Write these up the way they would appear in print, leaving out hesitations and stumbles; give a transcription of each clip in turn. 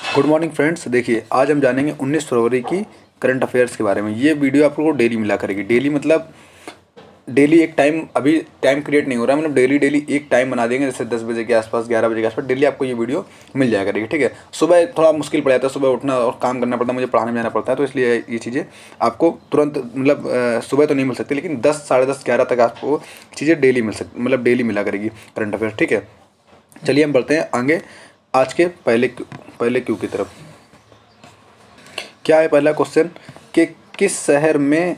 Good morning friends. देखिए आज हम जानेंगे 19 फरवरी की करंट अफेयर्स के बारे में। ये वीडियो आप लोगों को डेली मिला करेगी। डेली मतलब डेली एक टाइम, अभी टाइम क्रिएट नहीं हो रहा है, मतलब डेली एक टाइम बना देंगे, जैसे 10 बजे के आसपास, 11 बजे के आसपास डेली आपको ये वीडियो मिल जाया करेगी। ठीक है, सुबह थोड़ा मुश्किल पड़ जाता है, सुबह उठना और काम करना पड़ता है, मुझे पढ़ाने में जाना पड़ता है, तो इसलिए ये चीज़ें आपको तुरंत मतलब सुबह तो नहीं मिल सकती, लेकिन 10, साढ़े 10, 11 तक आपको चीज़ें डेली मिल सकती, मतलब डेली मिला करेगी करंट अफेयर्स। ठीक है, चलिए हम बढ़ते हैं आगे आज के पहले क्यू की तरफ। क्या है पहला क्वेश्चन कि किस शहर में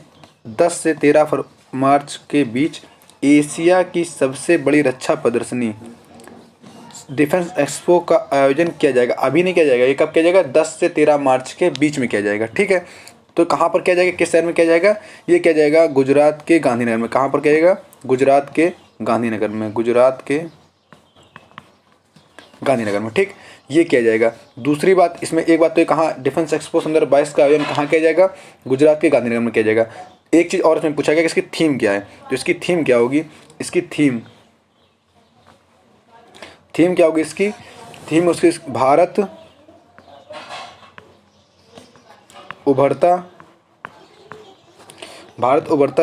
10 से 13 मार्च के बीच एशिया की सबसे बड़ी रक्षा प्रदर्शनी डिफेंस एक्सपो का आयोजन किया जाएगा? अभी नहीं किया जाएगा, ये कब किया जाएगा? 10 से 13 मार्च के बीच में किया जाएगा। ठीक है, तो कहाँ पर किया जाएगा, किस शहर में किया जाएगा? ये किया जाएगा गुजरात के गांधीनगर में। कहाँ पर किया जाएगा? गुजरात के गांधीनगर में। गुजरात के गांधीनगर में। ठीक, ये किया जाएगा। दूसरी बात इसमें एक बात तो ये, कहाँ डिफेंस एक्सपो 2022 का आयोजन कहाँ किया जाएगा? गुजरात के गांधीनगर में किया जाएगा। एक चीज़ और इसमें पूछा गया कि इसकी थीम क्या है, तो इसकी थीम क्या होगी? इसकी थीम क्या होगी? इसकी थीम उसकी भारत उभरता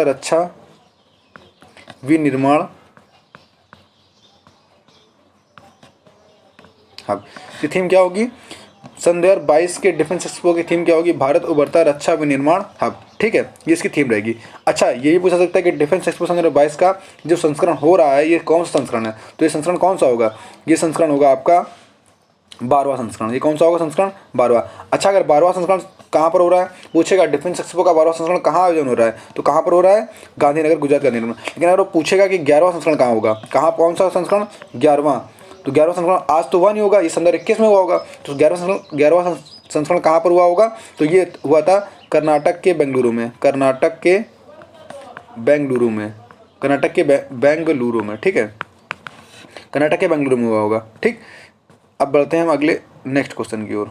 रक्षा विनिर्माण हब। इसकी थीम क्या होगी? सन 2022 के डिफेंस एक्सपो की थीम क्या होगी? भारत उभरता रक्षा विनिर्माण हब। ठीक है, ये इसकी थीम रहेगी। अच्छा, ये भी पूछा सकता है कि डिफेंस एक्सपो 2022 का जो संस्करण हो रहा है, ये कौन सा संस्करण है? तो ये संस्करण कौन सा होगा? ये संस्करण होगा आपका 12वां संस्करण। ये कौन सा होगा संस्करण? 12वां। अच्छा, अगर 12वां संस्करण कहाँ पर हो रहा है पूछेगा, डिफेंस एक्सपो का 12वां संस्करण कहाँ आयोजन हो रहा है, तो कहाँ पर हो रहा है? गांधीनगर, गुजरात गांधीनगर में। लेकिन अगर वो पूछेगा कि 11वां संस्करण कहाँ होगा, कहाँ, कौन सा संस्करण? 11वां। तो 11वां संस्करण आज तो हुआ नहीं होगा, ये 2021 में हुआ होगा। तो 11वां संस्करण कहाँ पर हुआ होगा? तो ये हुआ था कर्नाटक के बेंगलुरु में। कर्नाटक के बेंगलुरु में। ठीक है, कर्नाटक के बेंगलुरु में हुआ होगा। ठीक, अब बढ़ते हैं हम अगले नेक्स्ट क्वेश्चन की ओर।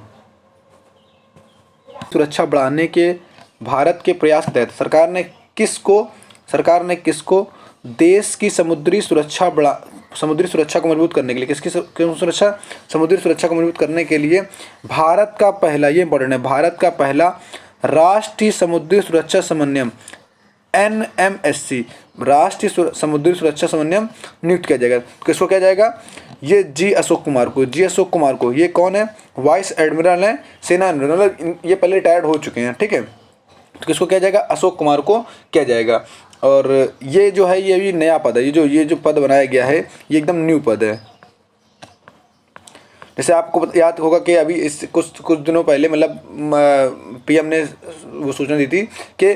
सुरक्षा बढ़ाने के भारत के प्रयास के तहत सरकार ने किसको देश की समुद्री सुरक्षा को मजबूत करने के लिए, समुद्री सुरक्षा को मजबूत करने के लिए भारत का पहला, ये इंपॉर्टेंट है, भारत का पहला राष्ट्रीय समुद्री सुरक्षा समन्वय NMSC, राष्ट्रीय समुद्री सुरक्षा समन्वय नियुक्त किया जाएगा। किसको किया जाएगा? ये जी अशोक कुमार को। ये कौन है? वाइस एडमिरल है, सेना एडमिरल, मतलब ये पहले रिटायर्ड हो चुके हैं। ठीक है, तो किसको किया जाएगा? अशोक कुमार को किया जाएगा। और ये जो है, ये भी नया पद है। ये जो पद बनाया गया है, ये एकदम न्यू पद है। जैसे आपको याद होगा कि अभी इस कुछ दिनों पहले मतलब PM ने वो सूचना दी थी कि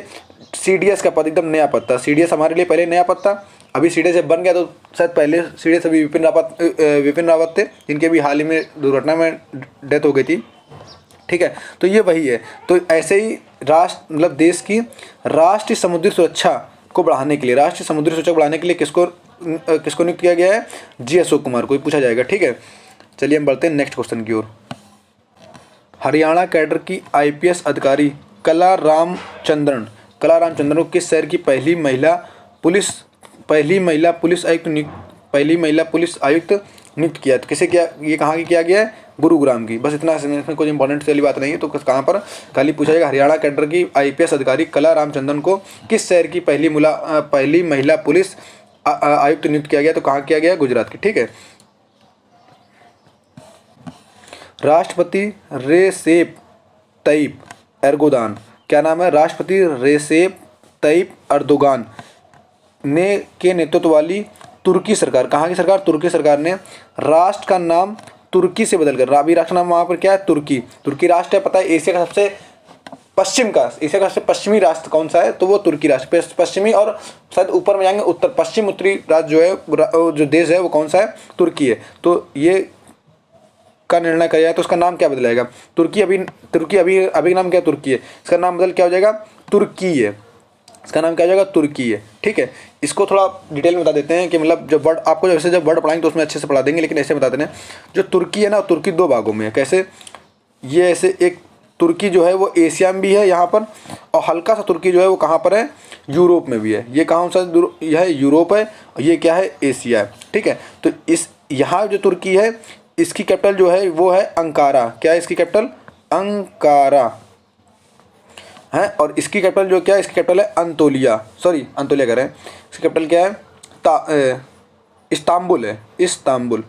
CDS का पद एकदम नया पद था। CDS हमारे लिए पहले नया पद था, अभी CDS जब बन गया तो शायद पहले CDS अभी विपिन रावत थे, जिनके भी हाल ही में दुर्घटना में डेथ हो गई थी। ठीक है, तो ये वही है। तो ऐसे ही मतलब देश की राष्ट्रीय समुद्री सुरक्षा को बढ़ाने के लिए किसको नियुक्त किया गया है? जी अशोक कुमार को। पूछा जाएगा। ठीक है, चलिए हम बढ़ते हैं नेक्स्ट क्वेश्चन की ओर। हरियाणा कैडर की IPS अधिकारी कला रामचंद्रन को किस शहर की पहली महिला पुलिस आयुक्त नियुक्त किया? तो किसे किया? ये कहाँ की किया गया है? गुरुग्राम की। बस इतना, इसमें कोई इंपॉर्टेंट वाली बात नहीं है। तो कहाँ पर खाली पूछा जाएगा, हरियाणा कैडर की IPS अधिकारी कला रामचंद्रन को किस शहर की पहली महिला पुलिस आयुक्त नियुक्त किया गया? तो कहाँ किया गया? गुजरात की। ठीक है, राष्ट्रपति रेसेप तय्यिप एर्दोगान, क्या नाम है? राष्ट्रपति रेसेप तय्यिप एर्दोगान के नेतृत्व वाली तुर्की सरकार, कहाँ की सरकार? तुर्की सरकार ने राष्ट्र का नाम तुर्की से बदलकर, अभी राष्ट्र नाम वहाँ पर क्या है? तुर्की राष्ट्र है। पता है एशिया का सबसे पश्चिमी राष्ट्र कौन सा है? तो वो तुर्की राष्ट्र। पश्चिमी और शायद ऊपर में जाएंगे उत्तरी राज्य जो है, जो देश है, वो कौन सा है? तुर्की है। तो ये का निर्णय किया जाए तो उसका नाम क्या बदलाएगा? तुर्की अभी नाम क्या? तुर्की है। इसका नाम बदल क्या हो जाएगा? तुर्की है। इसका नाम क्या हो जाएगा? तुर्की है। ठीक है, इसको थोड़ा डिटेल में बता देते हैं कि मतलब जब वर्ड आपको जब वर्ड पढ़ाएंगे तो उसमें अच्छे से पढ़ा देंगे, लेकिन ऐसे बता देते हैं। जो तुर्की है ना, तुर्की 2 भागों में है। कैसे? ये ऐसे, एक तुर्की जो है वो एशिया में भी है यहाँ पर, और हल्का सा तुर्की जो है वो कहाँ पर है? यूरोप में भी है। ये कहाँ सा? यह यूरोप है, और ये क्या है? एशिया है। ठीक है, तो यहाँ जो तुर्की है इसकी कैपिटल जो है वो है अंकारा। क्या है इसकी कैपिटल? अंकारा है। और इसकी कैपिटल जो क्या है, इसकी कैपिटल है अंतोलिया, सॉरी अंतोलिया कह रहे हैं, इसकी कैपिटल क्या है? इस्तांबुल है, इस्तांबुल,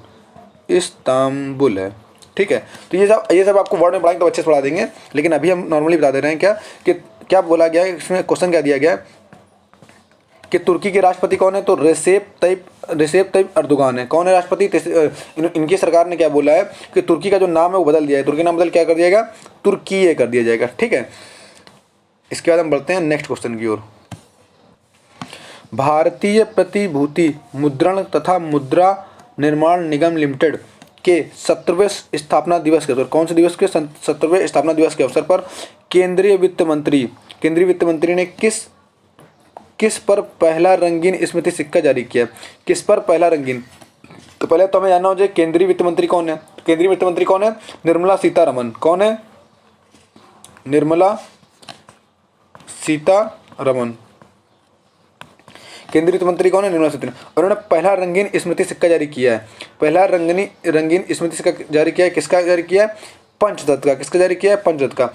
इस्तांबुल है। ठीक है, तो ये सब आपको वर्ड में पढ़ाएंगे तो अच्छे से पढ़ा देंगे, लेकिन अभी हम नॉर्मली बता दे रहे हैं क्या कि क्या बोला गया है इसमें, क्वेश्चन क्या दिया गया है कि तुर्की के राष्ट्रपति कौन है? तो रेसेप तैयप अर्दोगान है। कौन है राष्ट्रपति? इनकी सरकार ने क्या बोला है कि तुर्की का जो नाम है वो बदल दिया है, तुर्की नाम बदल क्या कर दिया जाएगा? तुर्की कर दिया जाएगा। ठीक है, इसके बाद हम बढ़ते हैं नेक्स्ट क्वेश्चन की ओर। भारतीय प्रतिभूति मुद्रण तथा मुद्रा निर्माण निगम लिमिटेड के 17वें स्थापना दिवस के अवसर, कौन से दिवस के? 17वें स्थापना दिवस के अवसर पर केंद्रीय वित्त मंत्री ने किस पर पहला रंगीन स्मृति सिक्का जारी किया? किस पर पहला रंगीन? तो पहले तो हमें जानना हो जाए केंद्रीय वित्त मंत्री कौन है। केंद्रीय वित्त मंत्री कौन है? निर्मला सीतारमन। कौन है? निर्मला सीतारमन। केंद्रीय वित्त मंत्री कौन है? निर्मला सीतारमन। और उन्होंने पहला रंगीन स्मृति सिक्का जारी किया है। पहला रंगीन स्मृति सिक्का जारी किया है, किसका जारी किया है? पंचरत्न का। किसका जारी किया है? पंचरत्न का।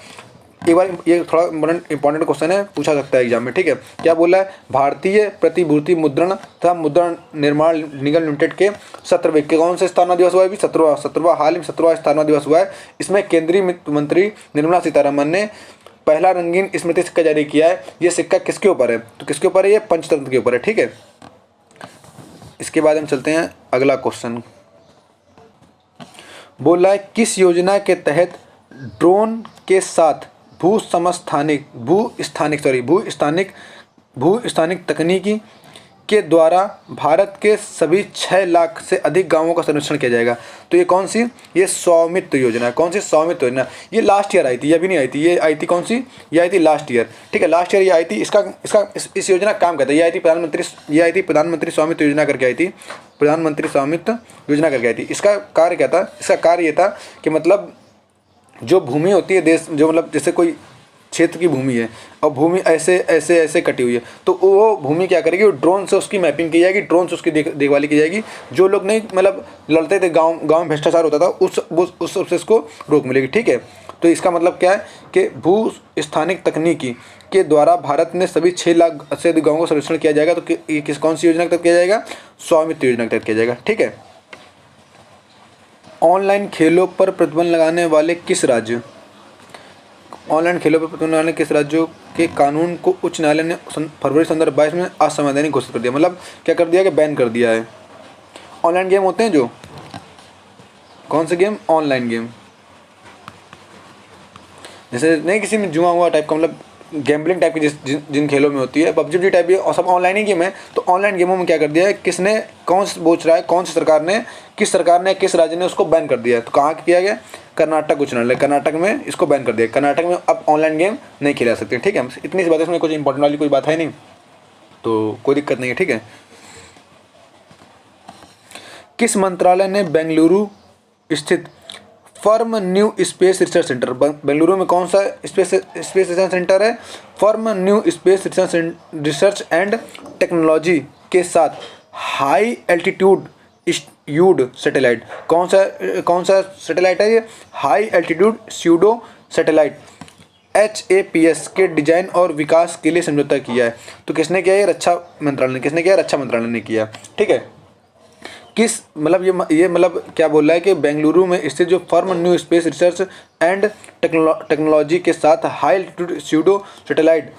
एक बार ये थोड़ा इंपॉर्टेंट क्वेश्चन है, पूछा सकता है एग्जाम में। ठीक है, क्या बोला है? भारतीय प्रतिभूति मुद्रण तथा मुद्रा निर्माण निगम लिमिटेड के 17वें के कौन से स्थापना दिवस हुआ है? 17वां हाल ही में 17वां स्थापना दिवस हुआ है। इसमें केंद्रीय वित्त मंत्री निर्मला सीतारमन ने पहला रंगीन स्मृति सिक्का जारी किया है। ये सिक्का किसके ऊपर है? तो किसके ऊपर है? ये पंचतंत्र के ऊपर है। ठीक है, इसके बाद हम चलते हैं अगला क्वेश्चन। बोला है किस योजना के तहत ड्रोन के साथ भूस्थानिक तकनीकी के द्वारा भारत के सभी 6 लाख से अधिक गांवों का सर्वेक्षण किया जाएगा। तो ये कौन सी? ये स्वामित्व योजना है। कौन सी? स्वामित्व योजना। ये लास्ट ईयर आई थी, ये अभी नहीं आई थी, ये आई थी कौन सी? ये आई थी लास्ट ईयर। ठीक है, लास्ट ईयर ये आई थी। इस योजना का काम कहता है, ये आई थी प्रधानमंत्री स्वामित्व योजना करके आई थी। प्रधानमंत्री स्वामित्व योजना करके आई थी। इसका कार्य क्या था? इसका कार्य ये था कि मतलब जो भूमि होती है देश, जो मतलब जैसे कोई क्षेत्र की भूमि है और भूमि ऐसे कटी हुई है, तो वो भूमि क्या करेगी? ड्रोन से उसकी मैपिंग की जाएगी, ड्रोन से उसकी देखभाली की जाएगी। जो लोग नहीं मतलब लड़ते थे, गांव में भ्रष्टाचार होता था, उस उसको रोक मिलेगी। ठीक है, तो इसका मतलब क्या है कि भू स्थानिक तकनीकी के द्वारा भारत में सभी 6 लाख से अधिक गाँवों का सर्वेक्षण किया जाएगा। तो कौन सी योजना के तहत किया जाएगा? स्वामित्व योजना के तहत किया जाएगा। ठीक है, ऑनलाइन खेलों पर प्रतिबंध लगाने वाले किस राज्य के कानून को उच्च न्यायालय ने फरवरी 2022 में असंवैधानिक घोषित कर दिया? मतलब क्या कर दिया कि बैन कर दिया है। ऑनलाइन गेम होते हैं जो, कौन से गेम? ऑनलाइन गेम, जैसे नहीं किसी में जुआ हुआ टाइप का, मतलब गैम्बलिंग टाइप की जिन खेलों में होती है, पबजी टाइप की, और सब ऑनलाइन ही गेम है। तो ऑनलाइन गेमों में क्या कर दिया है? किसने, कौन सोच रहा है, कौन सी सरकार ने, किस राज्य ने उसको बैन कर दिया है? तो कहाँ किया गया? कर्नाटक उच्च न्यायालय, कर्नाटक में इसको बैन कर दिया। कर्नाटक में अब ऑनलाइन गेम नहीं खेला सकते। ठीक है, इतनी सी बात है, इसमें कुछ इंपॉर्टेंट वाली कोई बात है नहीं, तो कोई दिक्कत नहीं है। ठीक है, किस मंत्रालय ने बेंगलुरु स्थित firm new space research centre, Bengaluru में कौन सा स्पेस रिसर्च सेंटर है? Firm new space research and technology के साथ हाई एल्टीट्यूड यूड सैटेलाइट, कौन सा सैटेलाइट है ये? High altitude pseudo satellite HAPS के डिजाइन और विकास के लिए समझौता किया है। तो किसने किया? ये रक्षा मंत्रालय ने। किसने किया? रक्षा मंत्रालय ने किया। ठीक है, किस मतलब ये मतलब क्या बोल रहा है कि बेंगलुरु में स्थित जो firm new space research and technology के साथ हाई एल्टीट्यूड स्यूडो सैटेलाइट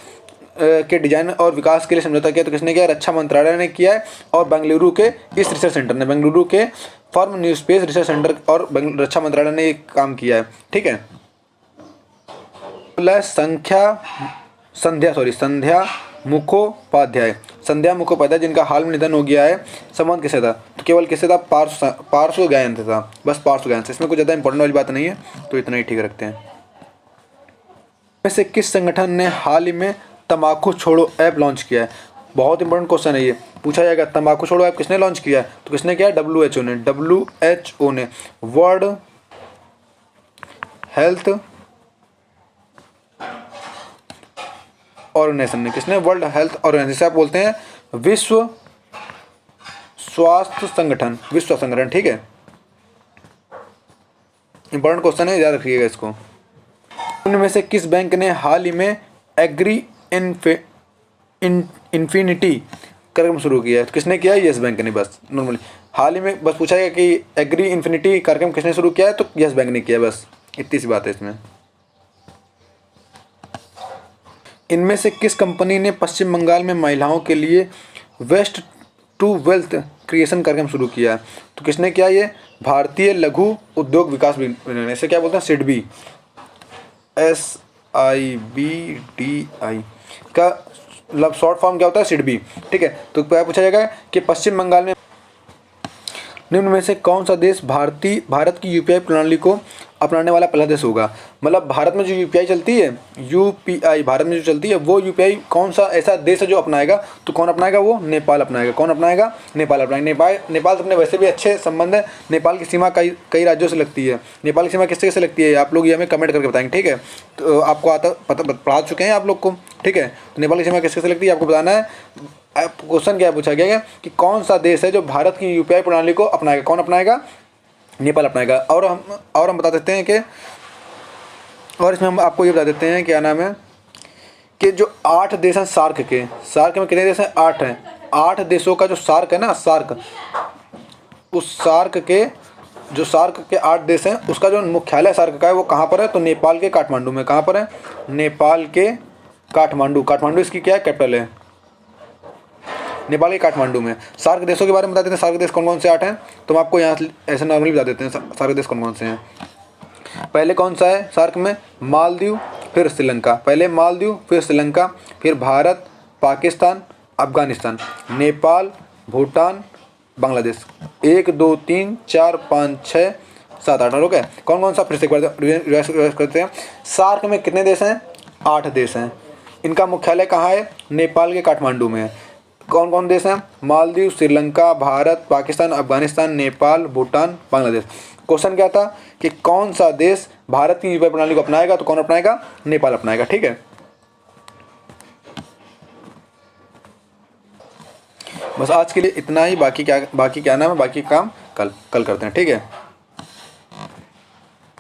के डिजाइन और विकास के लिए समझौता किया। तो किसने किया? रक्षा मंत्रालय ने किया है। और बेंगलुरु के इस रिसर्च सेंटर ने, बेंगलुरु के firm new space research centre और रक्षा मंत्रालय ने ये काम किया है। ठीक है, संध्या मुखोपाध्याय, जिनका हाल में निधन हो गया है, संबंध किससे था? तो केवल किससे था? पार्श्व गायन से था, बस पार्श्व गायन से। इसमें कुछ ज़्यादा इंपॉर्टेंट वाली बात नहीं है, तो इतना ही ठीक रखते हैं। वैसे किस संगठन ने हाल ही में तंबाकू छोड़ो ऐप लॉन्च किया है? बहुत इंपॉर्टेंट क्वेश्चन है ये, पूछा जाएगा। तंबाकू छोड़ो ऐप किसने लॉन्च किया है? तो किसने किया? WHO ने, वर्ल्ड हेल्थ ऑर्गेनाइजेशन ने। किसने? वर्ल्ड हेल्थ ऑर्गेनाइजेशन, जिसे आप बोलते हैं विश्व स्वास्थ्य संगठन। ठीक है, इंपॉर्टेंट क्वेश्चन है, याद रखिएगा इसको। उनमें से किस बैंक ने हाल ही में एग्री इन्फिनिटी कार्यक्रम शुरू किया है? तो किसने किया है? यस बैंक ने। बस नॉर्मली हाल ही में बस पूछा गया कि एग्री इन्फिनिटी कार्यक्रम किसने शुरू किया है, तो यस बैंक ने किया। बस इतनी सी बात है इसमें। इनमें से किस कंपनी ने पश्चिम बंगाल में महिलाओं के लिए वेस्ट टू वेल्थ क्रिएशन कार्यक्रम शुरू किया है? तो किसने किया ये? भारतीय लघु उद्योग विकास निगम, इसे क्या बोलते हैं? सिडबी, SIBDI का शॉर्ट फॉर्म क्या होता है? सिडबी। ठीक है, तो पूछा जाएगा कि पश्चिम बंगाल में निम्न में से कौन सा देश भारत की यूपीआई प्रणाली को अपनाने वाला पहला देश होगा? मतलब भारत में जो यूपीआई चलती है, यूपीआई भारत में जो चलती है, वो यूपीआई कौन सा ऐसा देश है जो अपनाएगा? तो कौन अपनाएगा? वो नेपाल अपनाएगा। कौन अपनाएगा? नेपाल अपनाएगा। नेपाल से अपने वैसे भी अच्छे संबंध है। नेपाल की सीमा कई राज्यों से लगती है। नेपाल की सीमा किससे से लगती है? आप लोग ये हमें कमेंट करके बताएंगे, ठीक है? तो आपको पढ़ा चुके हैं आप लोग को, ठीक है? तो नेपाल की सीमा किससे से लगती है आपको बताना है। क्वेश्चन क्या पूछा गया कि कौन सा देश है जो भारत की यूपीआई प्रणाली को अपनाएगा? कौन अपनाएगा? नेपाल अपनाएगा। और हम बता देते हैं कि, और इसमें हम आपको ये बता देते हैं, क्या नाम है, कि जो 8 देश हैं सार्क में कितने देश हैं? 8 हैं। 8 देशों का जो सार्क है ना, उस सार्क के 8 देश हैं, उसका जो मुख्यालय सार्क का है वो कहाँ पर है? तो नेपाल के काठमांडू में। कहाँ पर है? नेपाल के काठमांडू इसकी क्या है? कैपिटल है। नेपाल के काठमांडू में। सार्क देशों के बारे में बता देते हैं, सार्क देश कौन कौन से 8 हैं। तो हम आपको यहाँ ऐसे नॉर्मली बता देते हैं सार्क देश कौन कौन से हैं। पहले कौन सा है सार्क में? मालदीव, फिर श्रीलंका। पहले मालदीव, फिर श्रीलंका, फिर भारत, पाकिस्तान, अफगानिस्तान, नेपाल, भूटान, बांग्लादेश। 1 2 3 4 5 6 7 8 ओके। कौन कौन सा? फिर से एक बार रिवाइज करते हैं। सार्क में कितने देश हैं? 8 देश हैं। इनका मुख्यालय कहाँ है? नेपाल के काठमांडू में है। कौन कौन देश हैं? मालदीव, श्रीलंका, भारत, पाकिस्तान, अफगानिस्तान, नेपाल, भूटान, बांग्लादेश। क्वेश्चन क्या था कि कौन सा देश भारत की यूपीआई प्रणाली को अपनाएगा? तो कौन अपनाएगा? नेपाल अपनाएगा। ठीक है, बस आज के लिए इतना ही। बाकी क्या नाम है, बाकी काम कल करते हैं। ठीक है।